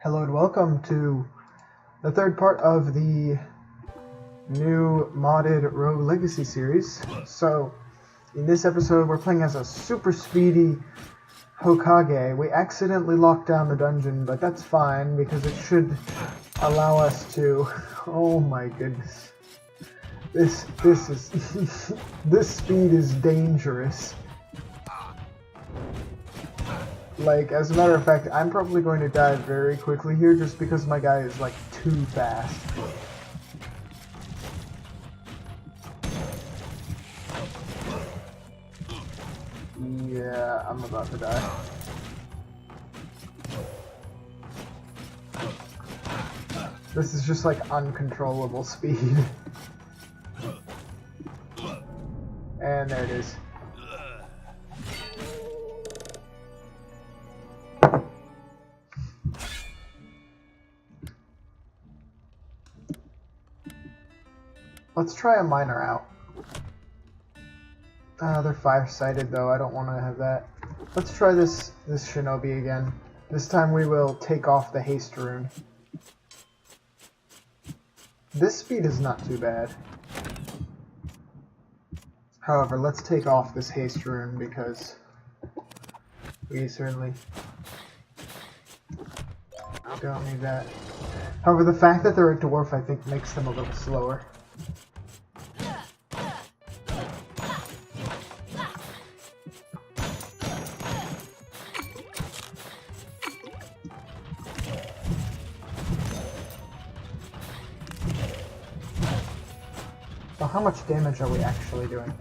Hello and welcome to the third part of the new modded Rogue Legacy series. So, in this episode we're playing as a super speedy Hokage. We accidentally locked down the dungeon, but that's fine because it should allow us to... Oh my goodness. This is... this speed is dangerous. Like, as a matter of fact, I'm probably going to die very quickly here just because my guy is, like, too fast. Yeah, I'm about to die. This is just, like, uncontrollable speed. And there it is. Let's try a miner out. They're five-sided though, I don't want to have that. Let's try this shinobi again. This time we will take off the haste rune. This speed is not too bad. However, let's take off this haste rune because we certainly don't need that. However, the fact that they're a dwarf I think makes them a little slower. So how much damage are we actually doing?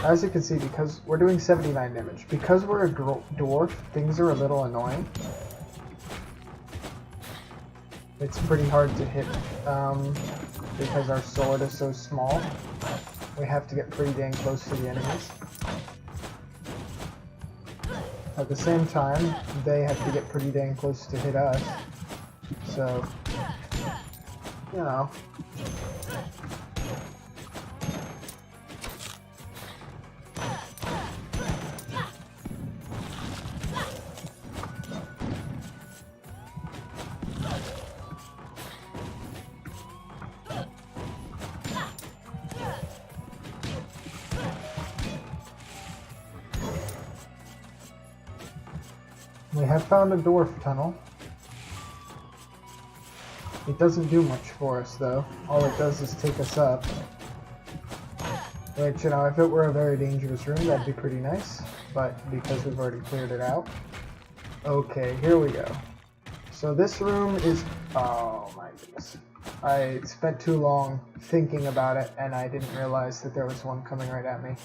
As you can see, because we're doing 79 damage. Because we're a dwarf, things are a little annoying. It's pretty hard to hit because our sword is so small. We have to get pretty dang close to the enemies. At the same time, they have to get pretty dang close to hit us. So... you know. We have found a dwarf tunnel. It doesn't do much for us, though. All it does is take us up. Which, you know, if it were a very dangerous room, that'd be pretty nice. But because we've already cleared it out. Okay, here we go. So this room is... oh my goodness. I spent too long thinking about it, and I didn't realize that there was one coming right at me.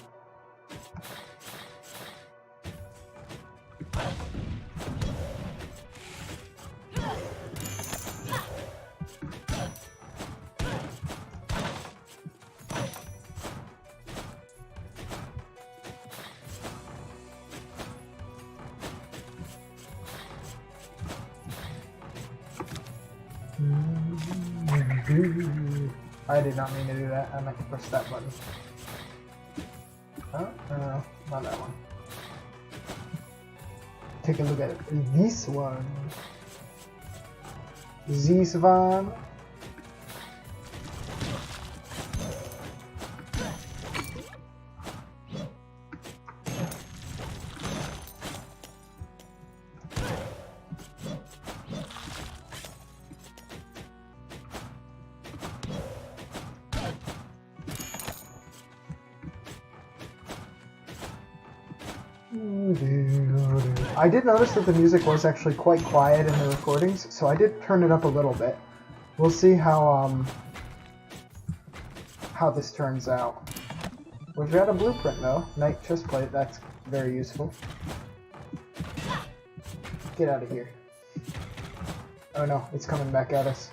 I did not mean to do that. I meant to press that button. Oh, no, not that one. Take a look at it. This one. This one. I did notice that the music was actually quite quiet in the recordings, so I did turn it up a little bit. We'll see how this turns out. We've got a blueprint though, Knight chestplate, that's very useful. Get out of here. Oh no, it's coming back at us.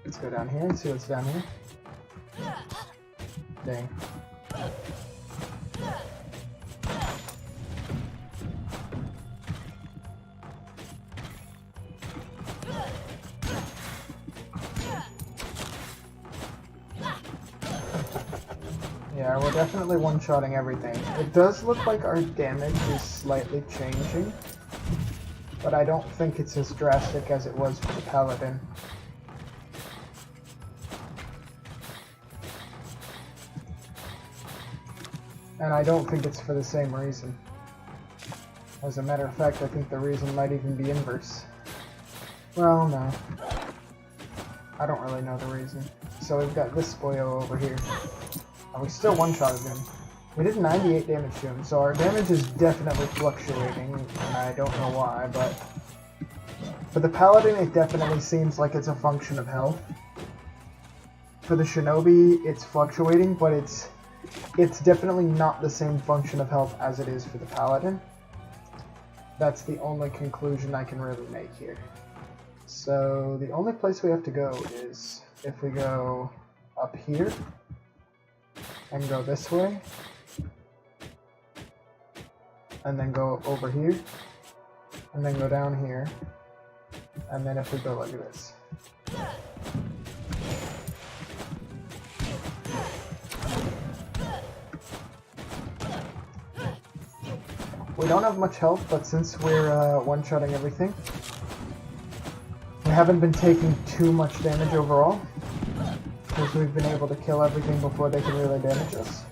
Let's go down here and see what's down here. Dang. Yeah, we're definitely one-shotting everything. It does look like our damage is slightly changing, but I don't think it's as drastic as it was for the Paladin. And I don't think it's for the same reason. As a matter of fact, I think the reason might even be inverse. Well, no. I don't really know the reason. So we've got this boyo over here. And we still one-shotted him. We did 98 damage to him, so our damage is definitely fluctuating, and I don't know why, but... For the Paladin, it definitely seems like it's a function of health. For the Shinobi, it's fluctuating, but it's definitely not the same function of health as it is for the Paladin. That's the only conclusion I can really make here. So the only place we have to go is if we go up here and go this way and then go over here and then go down here and then if we go like this. We don't have much health, but since we're one-shotting everything, we haven't been taking too much damage overall, because we've been able to kill everything before they can really damage us.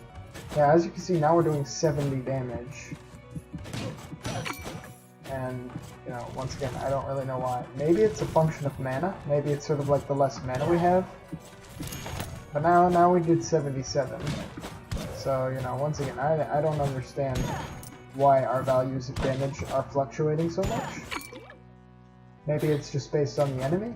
Yeah, as you can see, now we're doing 70 damage. And, you know, once again, I don't really know why. Maybe it's a function of mana. Maybe it's sort of like the less mana we have. But now we did 77. So, you know, once again, I don't understand why our values of damage are fluctuating so much. Maybe it's just based on the enemy?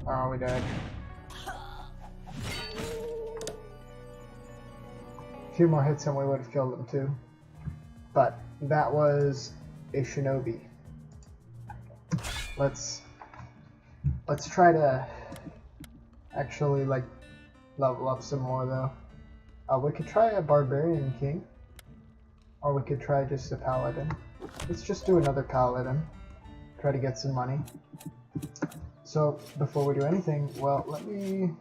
Oh, we died. A few more hits and we would have killed them too. But that was a Shinobi. Let's try to actually like level up some more though. We could try a Barbarian King. Or we could try just a Paladin. Let's just do another Paladin. Try to get some money. So, before we do anything, well, let me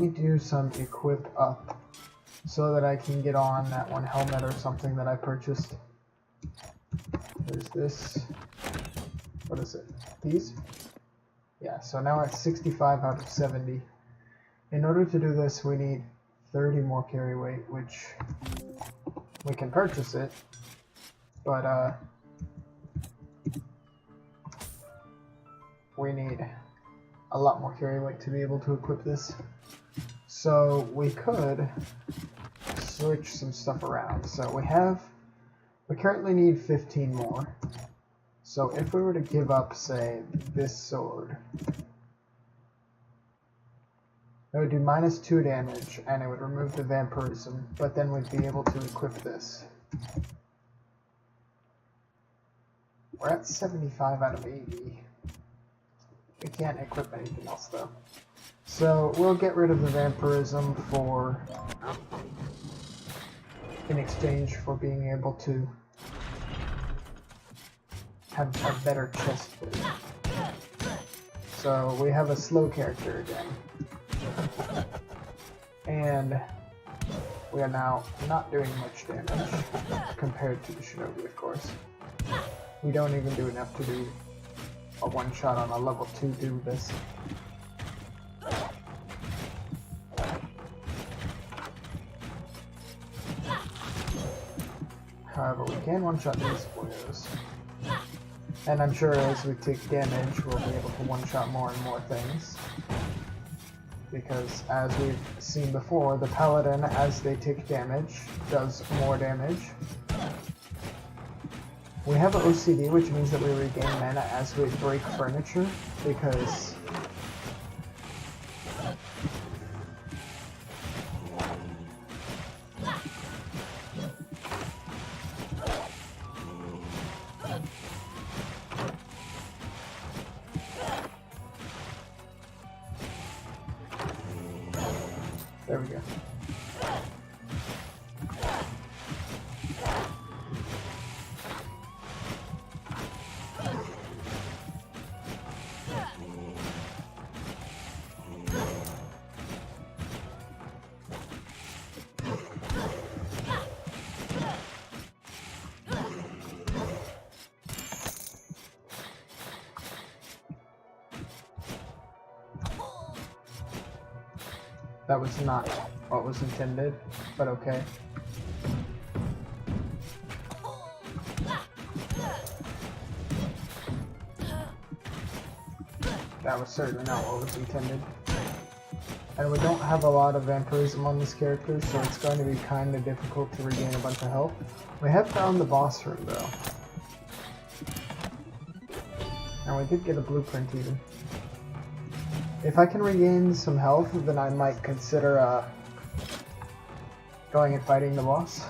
do some equip up so that I can get on that one helmet or something that I purchased. There's this. What is it? These? Yeah, so now we're at 65 out of 70. In order to do this, we need 30 more carry weight, which we can purchase it, but we need a lot more carry weight to be able to equip this. So we could switch some stuff around. So we currently need 15 more. So if we were to give up, say, this sword, it would do -2 damage, and it would remove the vampirism, but then we'd be able to equip this. We're at 75 out of 80. We can't equip anything else, though. So we'll get rid of the vampirism in exchange for being able to have a better chest fit. So we have a slow character again. And we are now not doing much damage compared to the Shinobi, of course. We don't even do enough to do a one-shot on a level 2 do this. However, we can one-shot these boyos. And I'm sure as we take damage, we'll be able to one-shot more and more things. Because, as we've seen before, the Paladin, as they take damage, does more damage. We have an OCD, which means that we regain mana as we break furniture, because there we go. That was not what was intended, but okay. That was certainly not what was intended. And we don't have a lot of vampirism on this character, so it's going to be kind of difficult to regain a bunch of health. We have found the boss room though. And we did get a blueprint even. If I can regain some health, then I might consider going and fighting the boss.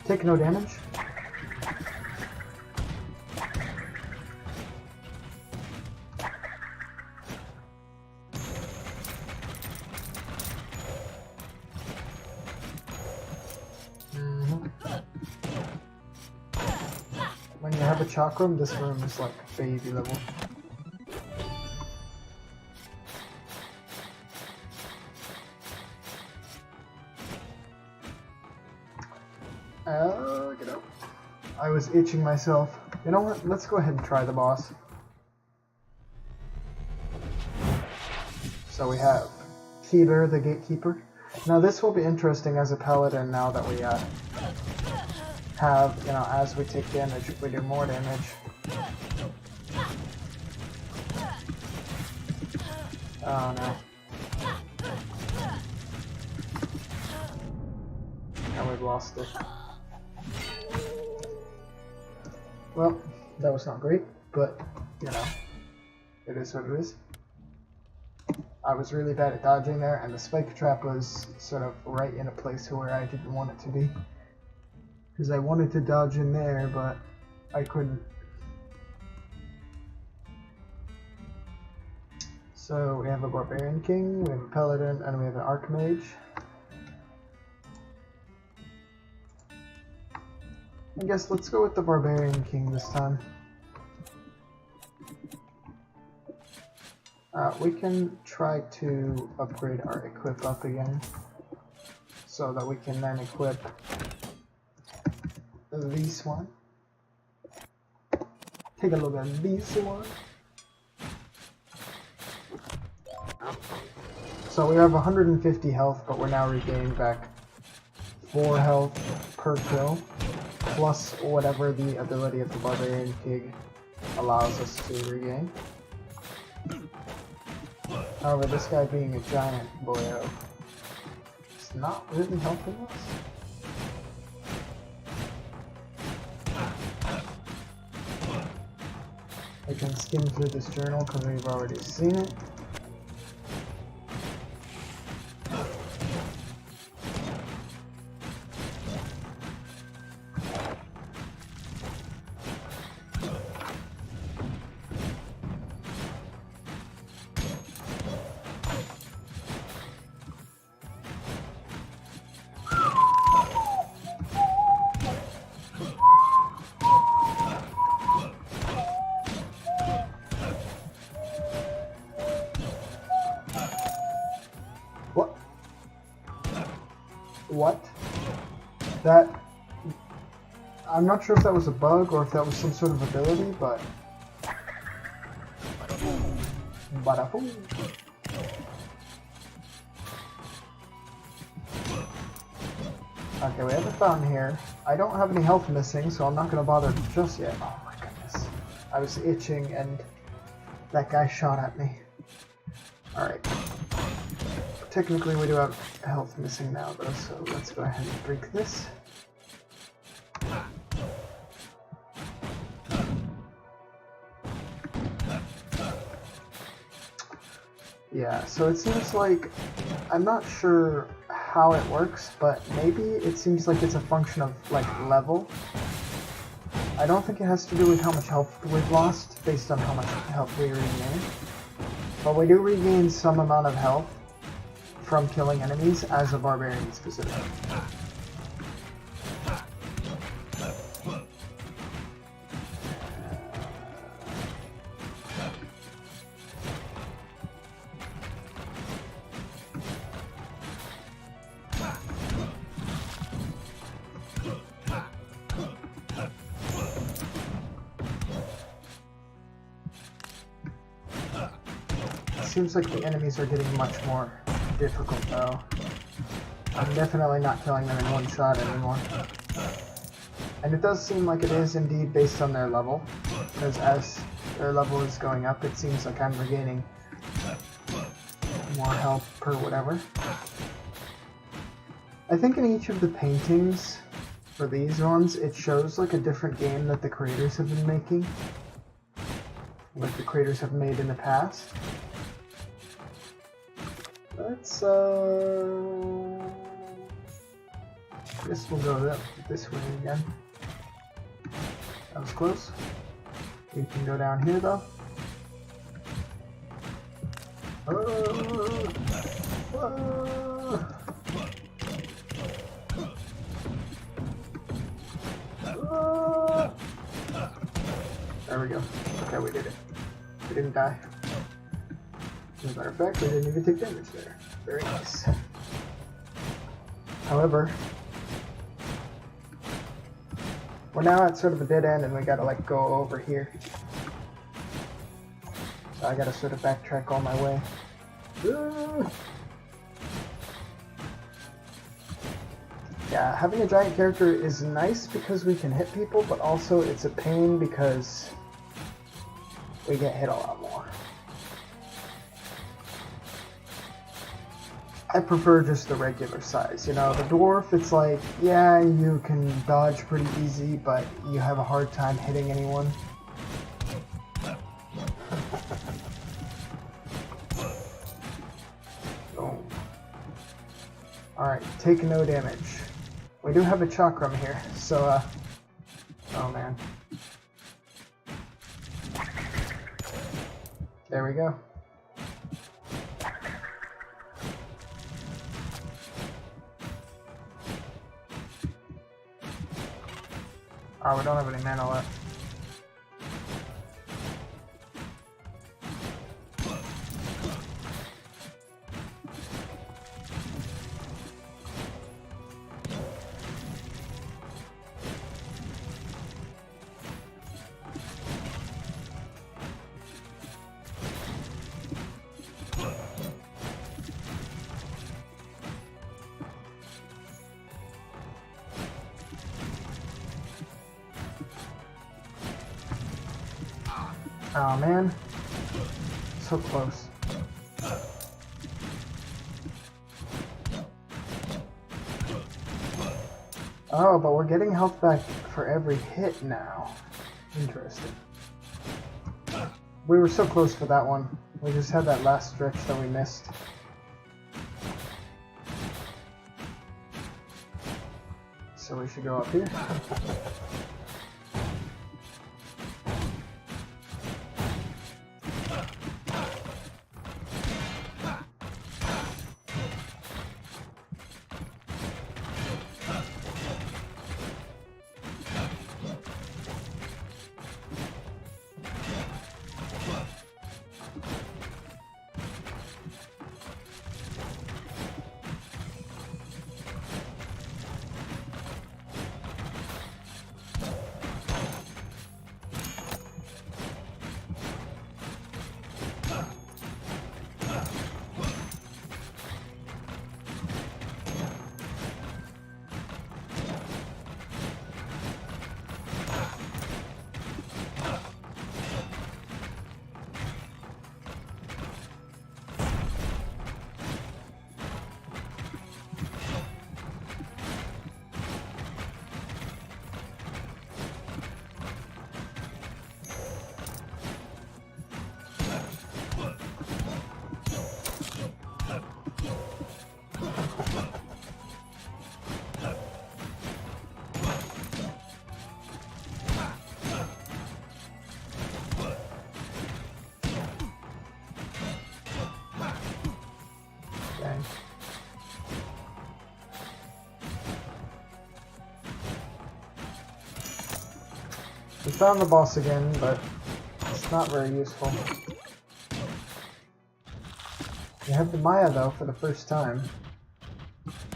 Take no damage. When you have a chakram, this room is like baby level. Get up. I was itching myself. You know what? Let's go ahead and try the boss. So we have Keeper, the Gatekeeper. Now this will be interesting as a paladin now that we have, you know, as we take damage, we do more damage. Oh no. And we've lost it. Well, that was not great, but, you know, it is what it is. I was really bad at dodging there, and the spike trap was sort of right in a place where I didn't want it to be. Because I wanted to dodge in there, but I couldn't. So we have a Barbarian King, we have a Paladin, and we have an Archmage. I guess let's go with the Barbarian King this time. We can try to upgrade our equip up again, so that we can then equip this one. Take a look at this one. So we have 150 health, but we're now regaining back 4 health per kill, plus whatever the ability of the Barbarian King allows us to regain. However, this guy being a giant boyo is not really helping us. I can skim through this journal because we've already seen it. What? That... I'm not sure if that was a bug or if that was some sort of ability, but... Bada-boom. Okay, we have a fountain here. I don't have any health missing, so I'm not going to bother just yet. Oh my goodness. I was itching and that guy shot at me. Alright. Technically we do have health missing now though, so let's go ahead and drink this. Yeah, so it seems like, I'm not sure how it works, but maybe it seems like it's a function of, like, level. I don't think it has to do with how much health we've lost, based on how much health we regain. But we do regain some amount of health from killing enemies as a barbarian specifically. seems like the enemies are getting much more difficult though. I'm definitely not killing them in one shot anymore. And it does seem like it is indeed based on their level, because as their level is going up, it seems like I'm regaining more health per whatever. I think in each of the paintings for these ones, it shows like a different game that the creators have been making. Like the creators have made in the past. Let's, guess we'll go this way again. That was close. We can go down here though. There we go. Okay, we did it. We didn't die. As a matter of fact, we didn't even take damage there. Very nice. However, we're now at sort of a dead end and we gotta like go over here. So I gotta sort of backtrack all my way. Yeah, having a giant character is nice because we can hit people, but also it's a pain because we get hit a lot more. I prefer just the regular size, you know, the dwarf, it's like, yeah, you can dodge pretty easy, but you have a hard time hitting anyone. Boom. Alright, take no damage. We do have a chakram here, so, oh man. There we go. Oh, we don't have any mana left. Oh man, so close. Oh, but we're getting health back for every hit now. Interesting. We were so close for that one. We just had that last stretch that we missed. So we should go up here. We found the boss again, but it's not very useful. We have the Maya though for the first time.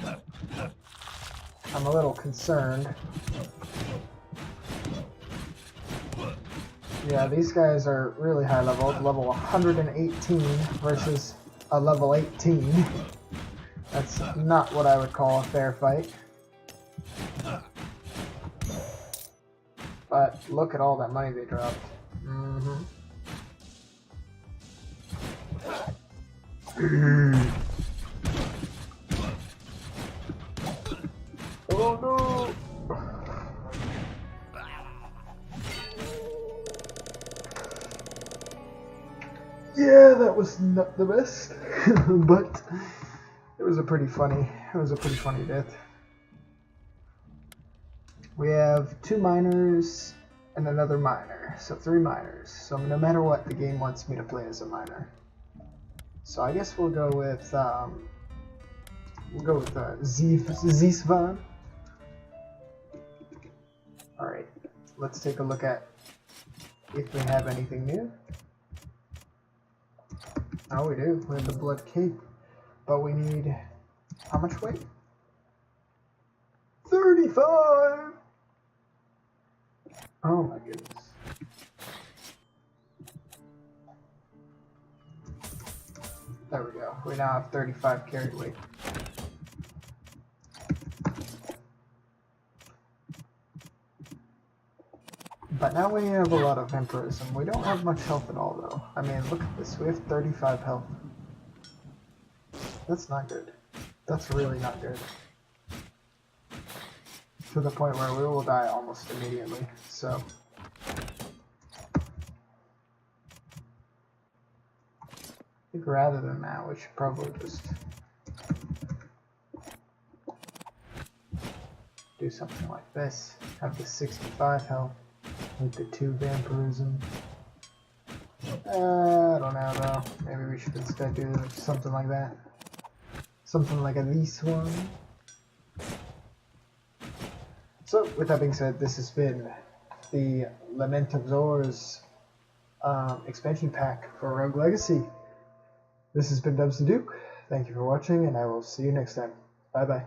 I'm a little concerned. Yeah, these guys are really high level, level 118 versus a level 18. That's not what I would call a fair fight. But look at all that money they dropped. Oh no! Yeah, that was not the best, but it was a pretty funny death. We have 2 miners and another miner, so 3 miners. So no matter what, the game wants me to play as a miner. So I guess we'll go with Zisvan. All right, let's take a look at if we have anything new. Oh, we do. We have the blood cape, but we need how much weight? 35. Oh my goodness. There we go. We now have 35 carry weight. But now we have a lot of vampirism. We don't have much health at all, though. I mean, look at this. We have 35 health. That's not good. That's really not good. To the point where we will die almost immediately. So I think rather than that, we should probably just do something like this. Have the 65 health with the 2 vampirism. I don't know though. Maybe we should instead do something like that. Something like this one. So, with that being said, this has been the Lament of Zors expansion pack for Rogue Legacy. This has been Dubs the Duke. Thank you for watching, and I will see you next time. Bye bye.